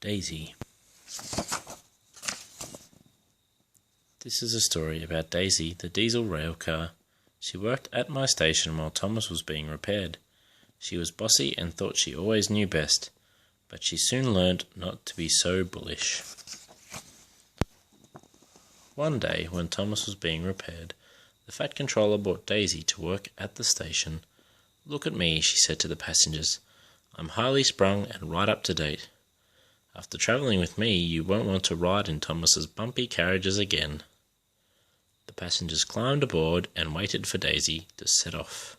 Daisy. This is a story about Daisy, the diesel rail car. She worked at my station while Thomas was being repaired. She was bossy and thought she always knew best, but she soon learned not to be so bullish. One day, when Thomas was being repaired, the Fat Controller brought Daisy to work at the station. "Look at me," she said to the passengers. "I'm highly sprung and right up to date. After travelling with me, you won't want to ride in Thomas's bumpy carriages again." The passengers climbed aboard and waited for Daisy to set off.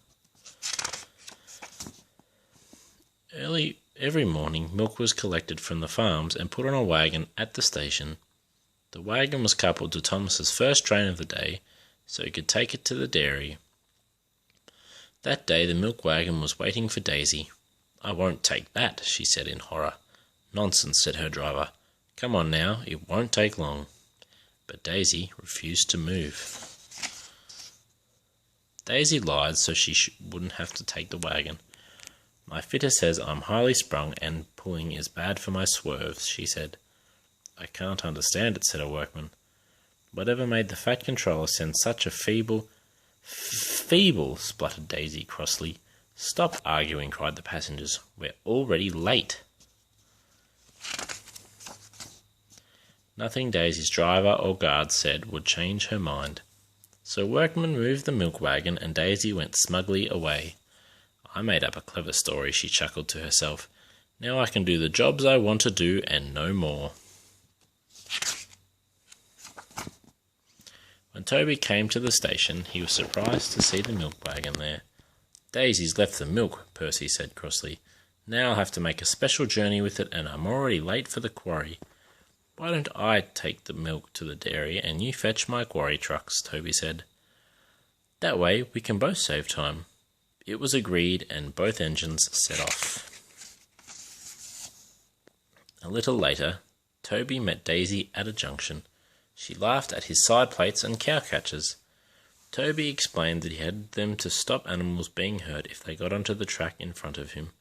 Early every morning, milk was collected from the farms and put on a wagon at the station. The wagon was coupled to Thomas's first train of the day, so he could take it to the dairy. That day the milk wagon was waiting for Daisy. "I won't take that," she said in horror. "Nonsense," said her driver. "Come on now, it won't take long." But Daisy refused to move. Daisy lied so she wouldn't have to take the wagon. "My fitter says I'm highly sprung and pulling is bad for my swerves," she said. "I can't understand it," said a workman. "Whatever made the Fat Controller send such a feeble, spluttered Daisy crossly. "Stop arguing," cried the passengers. "We're already late." Nothing Daisy's driver or guard said would change her mind. So workmen moved the milk wagon and Daisy went smugly away. "I made up a clever story," she chuckled to herself. "Now I can do the jobs I want to do and no more." When Toby came to the station, he was surprised to see the milk wagon there. "Daisy's left the milk," Percy said crossly. "Now I'll have to make a special journey with it, and I'm already late for the quarry." "Why don't I take the milk to the dairy and you fetch my quarry trucks?" Toby said. "That way we can both save time." It was agreed, and both engines set off. A little later, Toby met Daisy at a junction. She laughed at his side plates and cow catchers. Toby explained that he had them to stop animals being hurt if they got onto the track in front of him.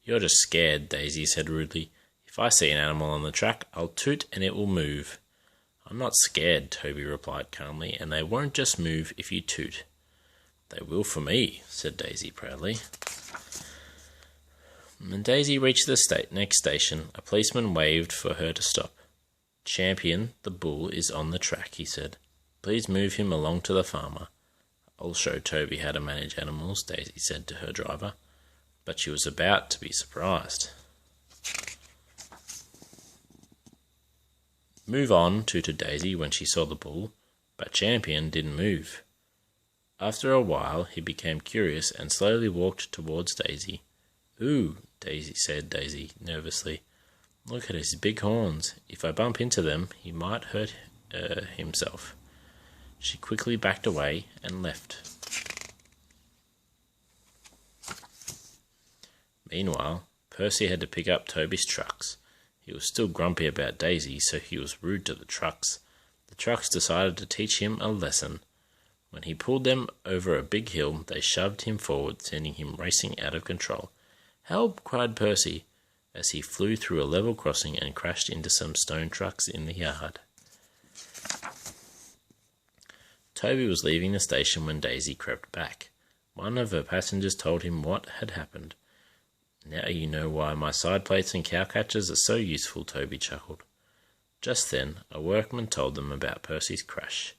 "You're just scared," Daisy said rudely. "If I see an animal on the track, I'll toot and it will move." "I'm not scared," Toby replied calmly, "and they won't just move if you toot." "They will for me," said Daisy proudly. When Daisy reached the next station, a policeman waved for her to stop. "Champion, the bull, is on the track," he said. "Please move him along to the farmer." "I'll show Toby how to manage animals," Daisy said to her driver. But she was about to be surprised. "Move on," tooted Daisy when she saw the bull, but Champion didn't move. After a while he became curious and slowly walked towards Daisy. "Ooh," Daisy said nervously. "Look at his big horns. If I bump into them, he might hurt himself." She quickly backed away and left. Meanwhile, Percy had to pick up Toby's trucks. He was still grumpy about Daisy, so he was rude to the trucks. The trucks decided to teach him a lesson. When he pulled them over a big hill, they shoved him forward, sending him racing out of control. "Help!" cried Percy, as he flew through a level crossing and crashed into some stone trucks in the yard. Toby was leaving the station when Daisy crept back. One of her passengers told him what had happened. "Now you know why my side plates and cow catchers are so useful," Toby chuckled. Just then, a workman told them about Percy's crash.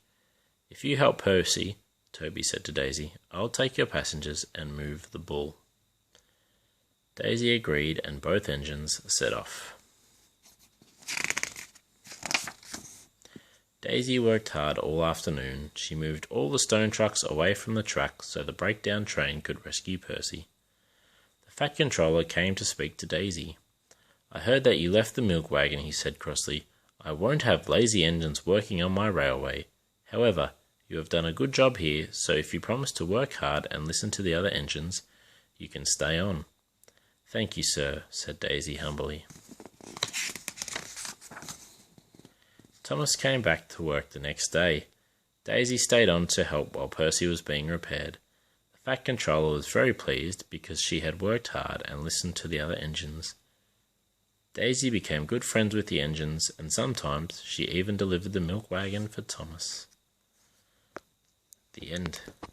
"If you help Percy," Toby said to Daisy, "I'll take your passengers and move the bull." Daisy agreed, and both engines set off. Daisy worked hard all afternoon. She moved all the stone trucks away from the track so the breakdown train could rescue Percy. The Fat Controller came to speak to Daisy. "I heard that you left the milk wagon," he said crossly. "I won't have lazy engines working on my railway. However, you have done a good job here, so if you promise to work hard and listen to the other engines, you can stay on." "Thank you, sir," said Daisy humbly. Thomas came back to work the next day. Daisy stayed on to help while Percy was being repaired. The Fat Controller was very pleased because she had worked hard and listened to the other engines. Daisy became good friends with the engines, and sometimes she even delivered the milk wagon for Thomas. The end.